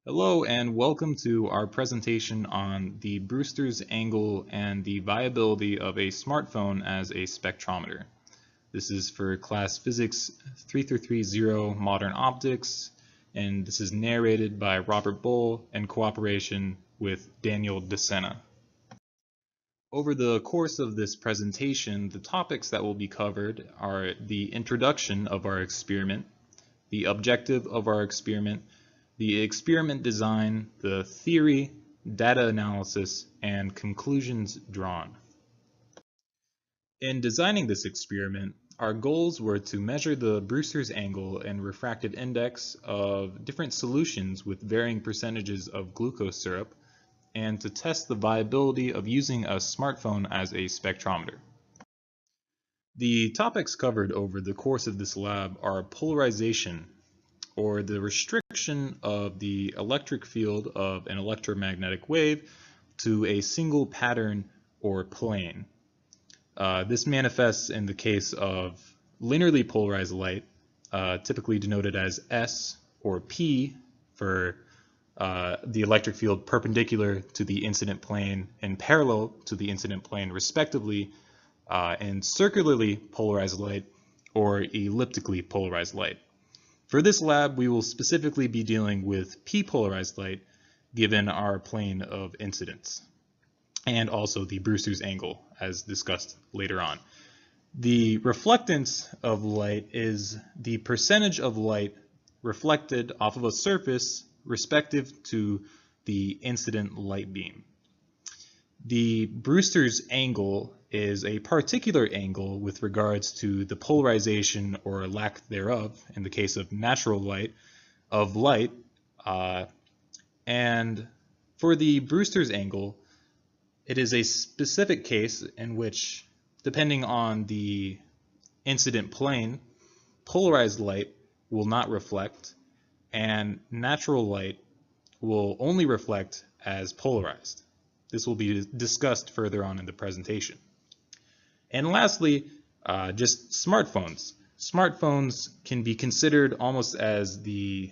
Hello and welcome to our presentation on the Brewster's angle and the viability of a smartphone as a spectrometer. This is for class physics 3330 modern optics, and this is narrated by Robert Bull in cooperation with Daniel DeSena. Over the course of this presentation, the topics that will be covered are the introduction of our experiment, the objective of our experiment, the experiment design, the theory, data analysis, and conclusions drawn. In designing this experiment, our goals were to measure the Brewster's angle and refractive index of different solutions with varying percentages of glucose syrup, and to test the viability of using a smartphone as a spectrometer. The topics covered over the course of this lab are polarization, or the restriction of the electric field of an electromagnetic wave to a single pattern or plane. This manifests in the case of linearly polarized light, typically denoted as S or P for the electric field perpendicular to the incident plane and parallel to the incident plane respectively, and circularly polarized light or elliptically polarized light. For this lab, we will specifically be dealing with p-polarized light given our plane of incidence, and also the Brewster's angle as discussed later on. The reflectance of light is the percentage of light reflected off of a surface respective to the incident light beam. The Brewster's angle is a particular angle with regards to the polarization or lack thereof, in the case of natural light, of light. And for the Brewster's angle, it is a specific case in which, depending on the incident plane, polarized light will not reflect, and natural light will only reflect as polarized. This will be discussed further on in the presentation. And lastly, just smartphones. Smartphones can be considered almost as the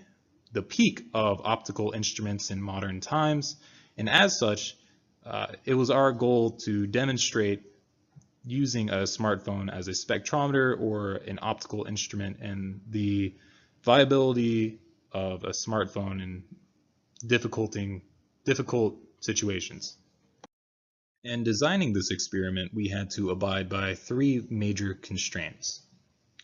peak of optical instruments in modern times, and as such, it was our goal to demonstrate using a smartphone as a spectrometer or an optical instrument and the viability of a smartphone in difficult situations. In designing this experiment, we had to abide by three major constraints.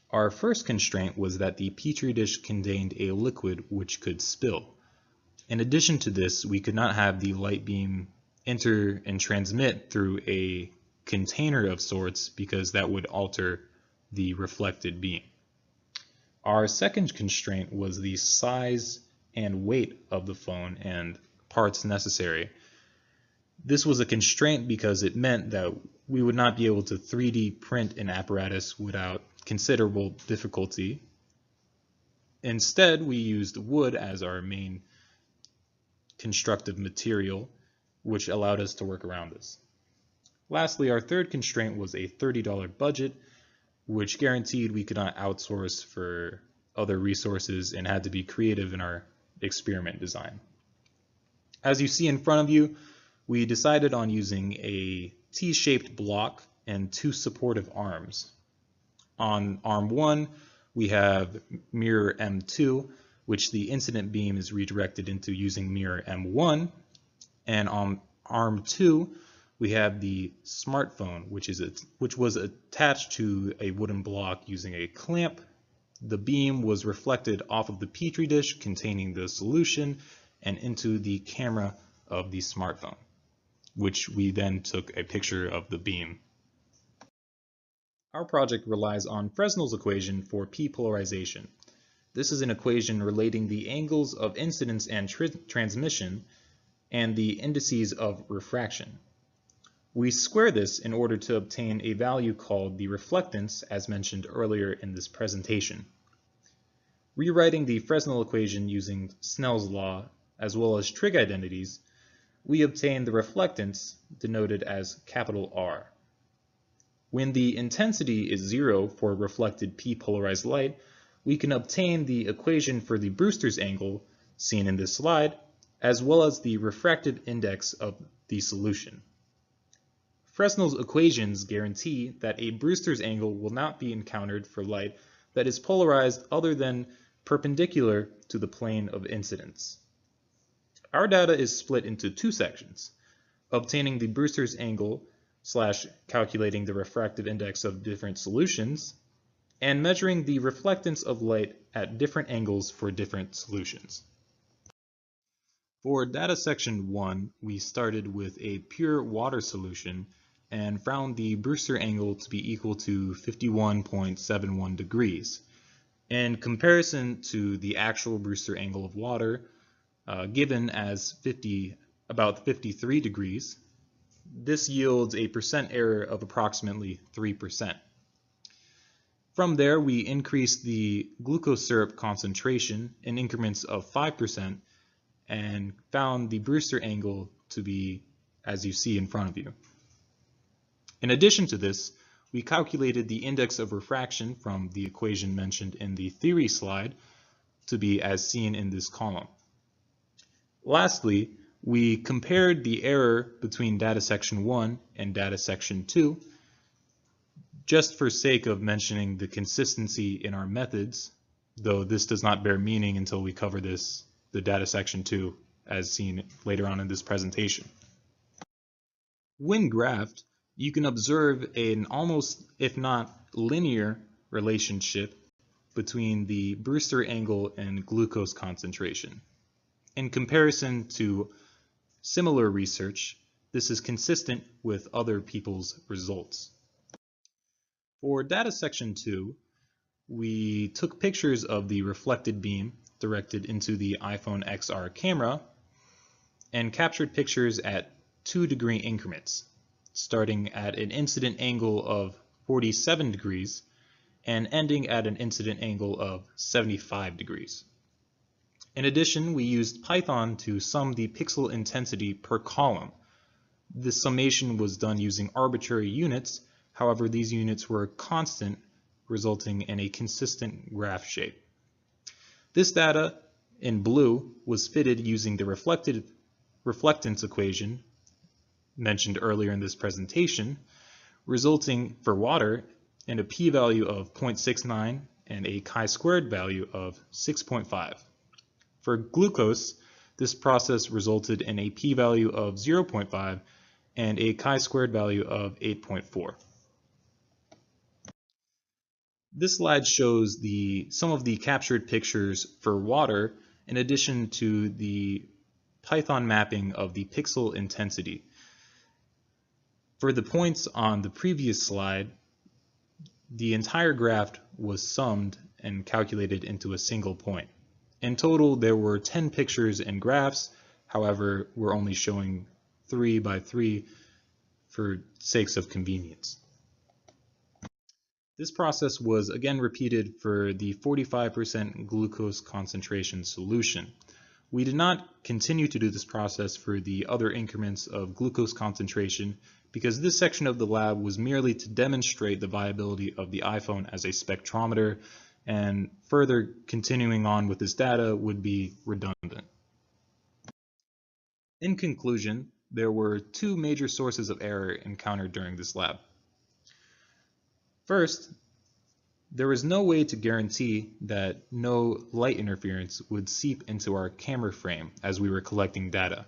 Our first constraint was that the petri dish contained a liquid which could spill. In addition to this, we could not have the light beam enter and transmit through a container of sorts because that would alter the reflected beam. Our second constraint was the size and weight of the phone and parts necessary. This was a constraint because it meant that we would not be able to 3D print an apparatus without considerable difficulty. Instead, we used wood as our main constructive material, which allowed us to work around this. Lastly, our third constraint was a $30 budget, which guaranteed we could not outsource for other resources and had to be creative in our experiment design. As you see in front of you, we decided on using a T-shaped block and two supportive arms. On arm 1, we have mirror M2, which the incident beam is redirected into using mirror M1. And on arm 2, we have the smartphone, which was attached to a wooden block using a clamp. The beam was reflected off of the petri dish containing the solution and into the camera of the smartphone, which we then took a picture of the beam. Our project relies on Fresnel's equation for p-polarization. This is an equation relating the angles of incidence and transmission and the indices of refraction. We square this in order to obtain a value called the reflectance, as mentioned earlier in this presentation. Rewriting the Fresnel equation using Snell's law, as well as trig identities, we obtain the reflectance, denoted as capital R. When the intensity is 0 for reflected p-polarized light, we can obtain the equation for the Brewster's angle, seen in this slide, as well as the refractive index of the solution. Fresnel's equations guarantee that a Brewster's angle will not be encountered for light that is polarized other than perpendicular to the plane of incidence. Our data is split into two sections: obtaining the Brewster's angle / calculating the refractive index of different solutions, and measuring the reflectance of light at different angles for different solutions. For data section 1, we started with a pure water solution and found the Brewster angle to be equal to 51.71 degrees. In comparison to the actual Brewster angle of water, given as about 53 degrees, this yields a percent error of approximately 3%. From there, we increased the glucose syrup concentration in increments of 5% and found the Brewster angle to be as you see in front of you. In addition to this, we calculated the index of refraction from the equation mentioned in the theory slide to be as seen in this column. Lastly, we compared the error between data section 1 and data section 2, just for sake of mentioning the consistency in our methods, though this does not bear meaning until we cover the data section 2 as seen later on in this presentation. When graphed, you can observe an almost, if not linear, relationship between the Brewster angle and glucose concentration. In comparison to similar research, this is consistent with other people's results. For data section 2, we took pictures of the reflected beam directed into the iPhone XR camera and captured pictures at 2-degree increments, starting at an incident angle of 47 degrees and ending at an incident angle of 75 degrees. In addition, we used Python to sum the pixel intensity per column. This summation was done using arbitrary units. However, these units were constant, resulting in a consistent graph shape. This data in blue was fitted using the reflectance equation mentioned earlier in this presentation, resulting for water in a p-value of 0.69 and a chi-squared value of 6.5. For glucose, this process resulted in a p-value of 0.5 and a chi-squared value of 8.4. This slide shows some of the captured pictures for water in addition to the Python mapping of the pixel intensity. For the points on the previous slide, the entire graph was summed and calculated into a single point. In total, there were 10 pictures and graphs. However, we're only showing 3 by 3 for sakes of convenience. This process was again repeated for the 45% glucose concentration solution. We did not continue to do this process for the other increments of glucose concentration because this section of the lab was merely to demonstrate the viability of the iPhone as a spectrometer, and further continuing on with this data would be redundant. In conclusion, there were two major sources of error encountered during this lab. First, there was no way to guarantee that no light interference would seep into our camera frame as we were collecting data.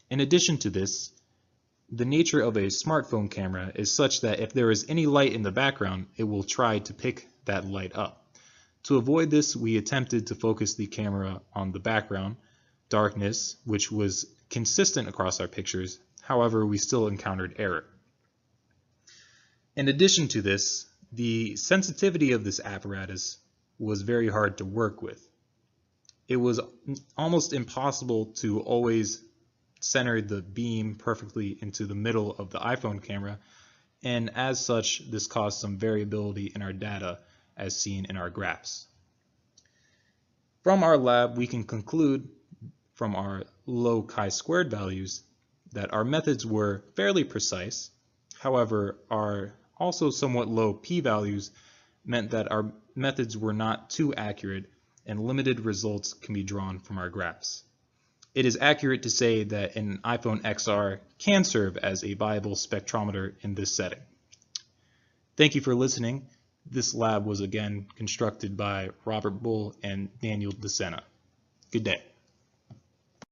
In addition to this, the nature of a smartphone camera is such that if there is any light in the background, it will try to pick that light up. To avoid this, we attempted to focus the camera on the background darkness, which was consistent across our pictures. However, we still encountered error. In addition to this, the sensitivity of this apparatus was very hard to work with. It was almost impossible to always center the beam perfectly into the middle of the iPhone camera, and as such, this caused some variability in our data as seen in our graphs. From our lab, we can conclude from our low chi-squared values that our methods were fairly precise. However, our also somewhat low p-values meant that our methods were not too accurate and limited results can be drawn from our graphs. it is accurate to say that an iPhone XR can serve as a viable spectrometer in this setting. Thank you for listening. This lab was again constructed by Robert Bull and Daniel DeSena. Good day.